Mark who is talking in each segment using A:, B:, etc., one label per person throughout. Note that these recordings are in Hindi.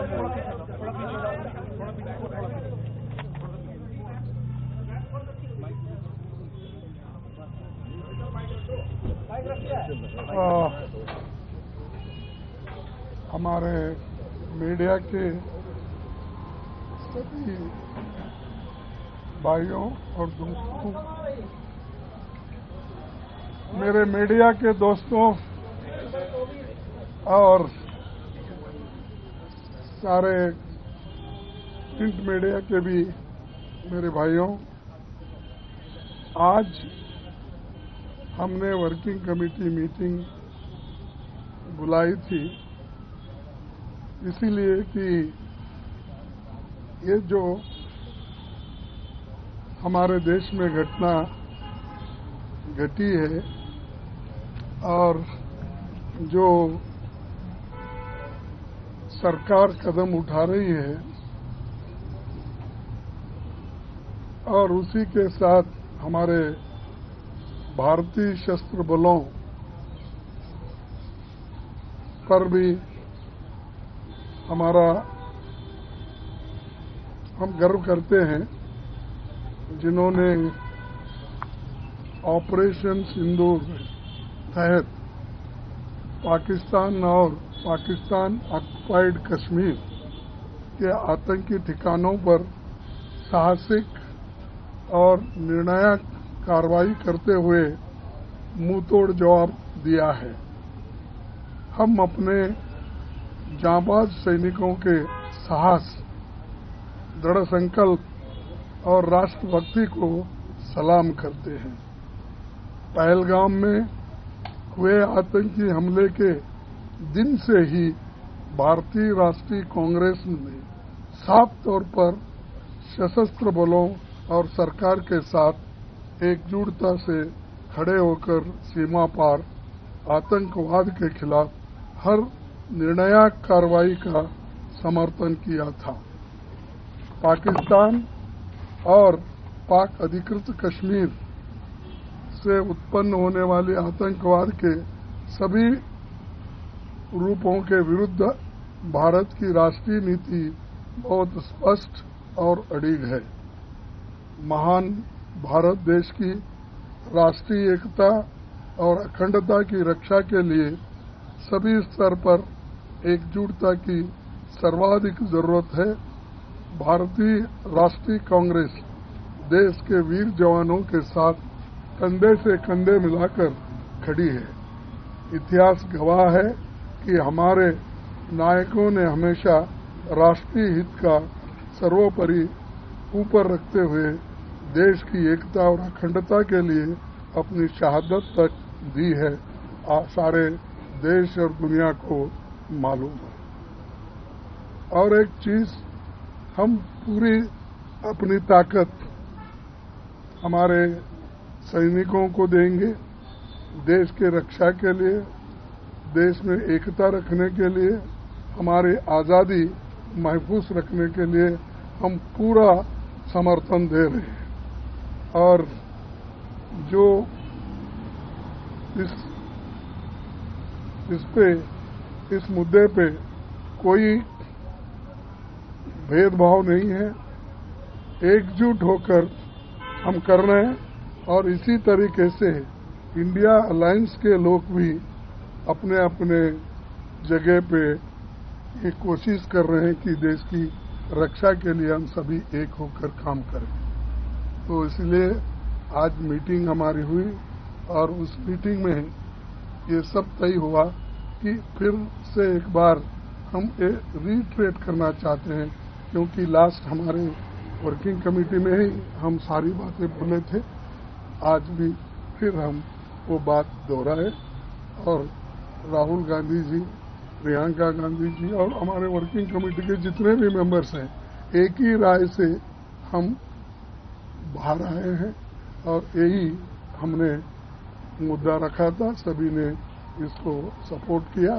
A: हमारे मीडिया के सभी भाइयों और दोस्तों, मेरे मीडिया के दोस्तों और सारे प्रिंट मीडिया के भी मेरे भाइयों, आज हमने वर्किंग कमेटी मीटिंग बुलाई थी इसीलिए कि ये जो हमारे देश में घटना घटी है और जो सरकार कदम उठा रही है और उसी के साथ हमारे भारतीय सशस्त्र बलों पर भी हम गर्व करते हैं, जिन्होंने ऑपरेशन सिंदूर तहत पाकिस्तान और पाकिस्तान ऑक्युपाइड कश्मीर के आतंकी ठिकानों पर साहसिक और निर्णायक कार्रवाई करते हुए मुंहतोड़ जवाब दिया है। हम अपने जांबाज सैनिकों के साहस, दृढ़ संकल्प और राष्ट्रभक्ति को सलाम करते हैं। पहलगाम में हुए आतंकी हमले के दिन से ही भारतीय राष्ट्रीय कांग्रेस ने साफ तौर पर सशस्त्र बलों और सरकार के साथ एकजुटता से खड़े होकर सीमा पार आतंकवाद के खिलाफ हर निर्णायक कार्रवाई का समर्थन किया था। पाकिस्तान और पाक अधिकृत कश्मीर से उत्पन्न होने वाले आतंकवाद के सभी रूपों के विरुद्ध भारत की राष्ट्रीय नीति बहुत स्पष्ट और अडिग है। महान भारत देश की राष्ट्रीय एकता और अखंडता की रक्षा के लिए सभी स्तर पर एकजुटता की सर्वाधिक जरूरत है। भारतीय राष्ट्रीय कांग्रेस देश के वीर जवानों के साथ कंधे से कंधे मिलाकर खड़ी है। इतिहास गवाह है कि हमारे नायकों ने हमेशा राष्ट्रीय हित का सर्वोपरि ऊपर रखते हुए देश की एकता और अखंडता के लिए अपनी शहादत तक दी है। सारे देश और दुनिया को मालूम है। और एक चीज, हम पूरी अपनी ताकत हमारे सैनिकों को देंगे, देश के रक्षा के लिए, देश में एकता रखने के लिए, हमारी आज़ादी महफूज रखने के लिए हम पूरा समर्थन दे रहे हैं। और जो इस मुद्दे पे कोई भेदभाव नहीं है, एकजुट होकर हम कर रहे हैं। और इसी तरीके से इंडिया अलायंस के लोग भी अपने अपने जगह पे ये कोशिश कर रहे हैं कि देश की रक्षा के लिए हम सभी एक होकर काम करें। तो इसलिए आज मीटिंग हमारी हुई और उस मीटिंग में ये सब तय हुआ कि फिर से एक बार हम रीट्रेट करना चाहते हैं, क्योंकि लास्ट हमारे वर्किंग कमेटी में ही हम सारी बातें बोले थे। आज भी फिर हम वो बात दोहराए और राहुल गांधी जी, प्रियंका गांधी जी और हमारे वर्किंग कमेटी के जितने भी मेंबर्स हैं, एक ही राय से हम बाहर आए हैं और यही हमने मुद्दा रखा था। सभी ने इसको सपोर्ट किया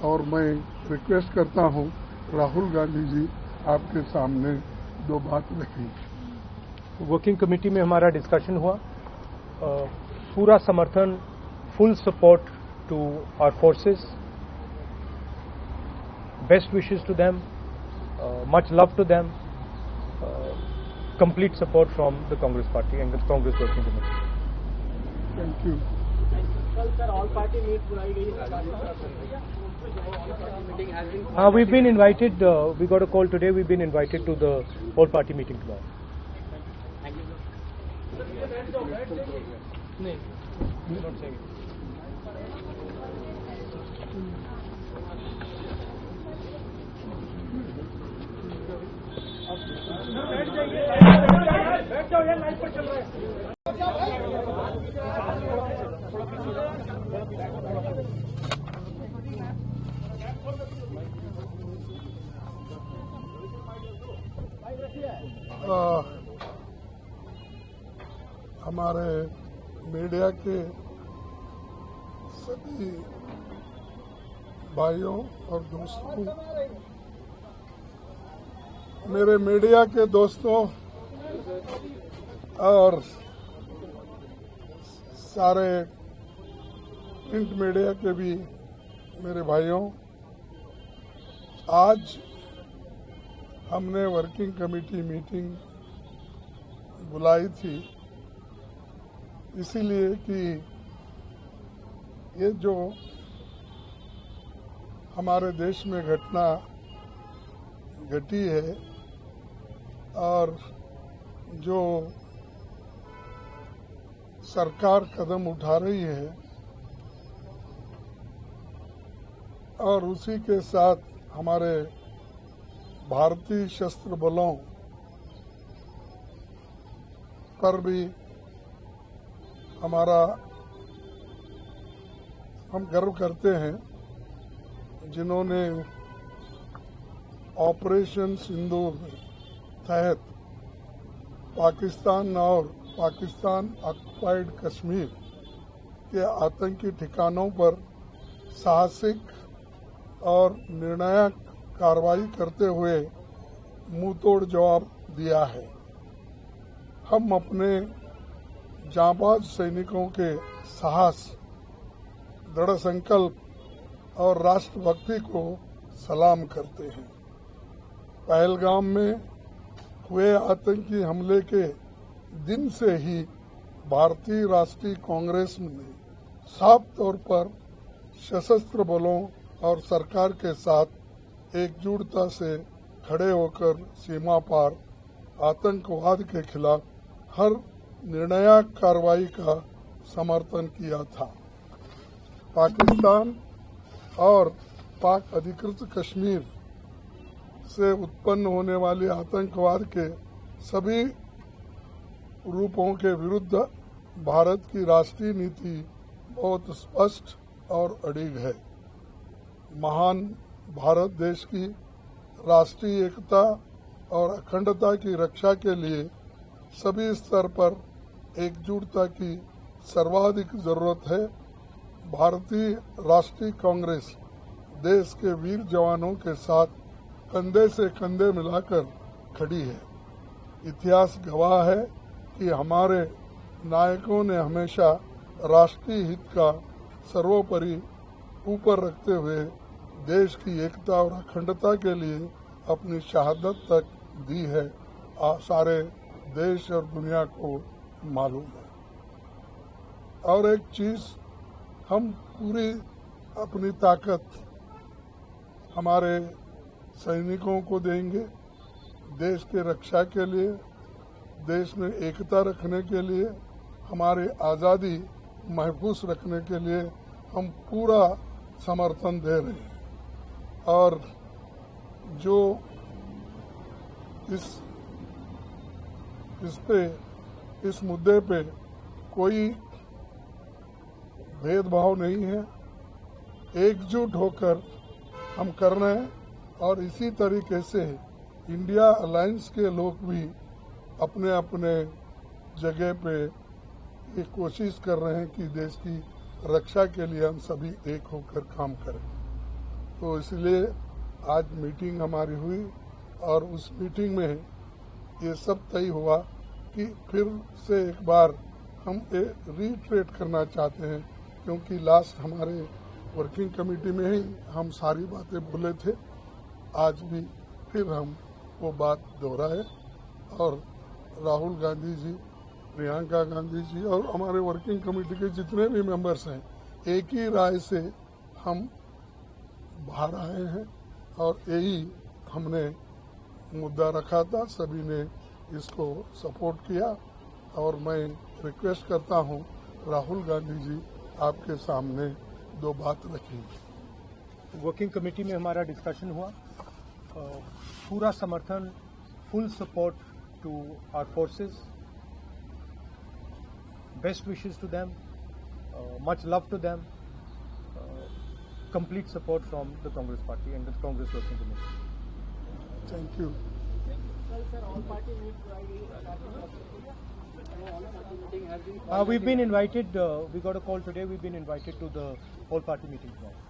A: और मैं रिक्वेस्ट करता हूं राहुल गांधी जी आपके सामने दो बात रखें।
B: वर्किंग कमेटी में हमारा डिस्कशन हुआ, पूरा समर्थन, full support to our forces, best wishes to them Much love to them. Complete support from the Congress party and the Congress Working Committee.
A: Thank you.
C: Sir, all party meet बुलाई गई है.
B: We've been invited. We got a call today. We've been invited to the all party meeting tomorrow.
C: Thank you.
B: No, not saying.
C: बैठ जाओ यार, लाइव पर चल रहा है.
A: हमारे मीडिया के सभी भाइयों और दोस्तों, मेरे मीडिया के दोस्तों और सारे प्रिंट मीडिया के भी मेरे भाइयों, आज हमने वर्किंग कमेटी मीटिंग बुलाई थी इसीलिए कि ये जो हमारे देश में घटना घटी है और जो सरकार कदम उठा रही है और उसी के साथ हमारे भारतीय सशस्त्र बलों पर भी हम गर्व करते हैं, जिन्होंने ऑपरेशन सिंदूर तहत पाकिस्तान और पाकिस्तान ऑक्युपाइड कश्मीर के आतंकी ठिकानों पर साहसिक और निर्णायक कार्रवाई करते हुए मुंहतोड़ जवाब दिया है। हम अपने जांबाज सैनिकों के साहस, दृढ़ संकल्प और राष्ट्रभक्ति को सलाम करते हैं। पहलगाम में हुए आतंकी हमले के दिन से ही भारतीय राष्ट्रीय कांग्रेस ने साफ तौर पर सशस्त्र बलों और सरकार के साथ एकजुटता से खड़े होकर सीमा पार आतंकवाद के खिलाफ हर निर्णायक कार्रवाई का समर्थन किया था। पाकिस्तान और पाक अधिकृत कश्मीर से उत्पन्न होने वाले आतंकवाद के सभी रूपों के विरुद्ध भारत की राष्ट्रीय नीति बहुत स्पष्ट और अडिग है। महान भारत देश की राष्ट्रीय एकता और अखंडता की रक्षा के लिए सभी स्तर पर एकजुटता की सर्वाधिक जरूरत है। भारतीय राष्ट्रीय कांग्रेस देश के वीर जवानों के साथ कंधे से कंधे मिलाकर खड़ी है। इतिहास गवाह है कि हमारे नायकों ने हमेशा राष्ट्रीय हित का सर्वोपरि ऊपर रखते हुए देश की एकता और अखंडता के लिए अपनी शहादत तक दी है। सारे देश और दुनिया को मालूम है। और एक चीज, हम पूरी अपनी ताकत हमारे सैनिकों को देंगे। देश के रक्षा के लिए, देश में एकता रखने के लिए, हमारे आज़ादी महफूज रखने के लिए हम पूरा समर्थन दे रहे हैं। और जो इस मुद्दे पे कोई भेदभाव नहीं है, एकजुट होकर हम कर रहे हैं। और इसी तरीके से इंडिया अलायंस के लोग भी अपने अपने जगह पे ये कोशिश कर रहे हैं कि देश की रक्षा के लिए हम सभी एक होकर काम करें। तो इसलिए आज मीटिंग हमारी हुई और उस मीटिंग में ये सब तय हुआ कि फिर से एक बार हम रीट्रेट करना चाहते हैं, क्योंकि लास्ट हमारे वर्किंग कमेटी में ही हम सारी बातें बोले थे। आज भी फिर हम वो बात दोहराए और राहुल गांधी जी, प्रियंका गांधी जी और हमारे वर्किंग कमेटी के जितने भी मेंबर्स हैं, एक ही राय से हम बाहर आए हैं और यही हमने मुद्दा रखा था। सभी ने इसको सपोर्ट किया और मैं रिक्वेस्ट करता हूं राहुल गांधी जी आपके सामने दो बात रखेंगे।
B: वर्किंग कमेटी में हमारा डिस्कशन हुआ, पूरा समर्थन, full support to our forces, best wishes to them, much love to them, complete support from the Congress party and the Congress working committee.
A: Thank you.
C: कल सर ऑल पार्टी मीट बुलाई गई है, all party meeting has been
B: We've been invited, we got a call today, we've been invited to the all party meeting tomorrow.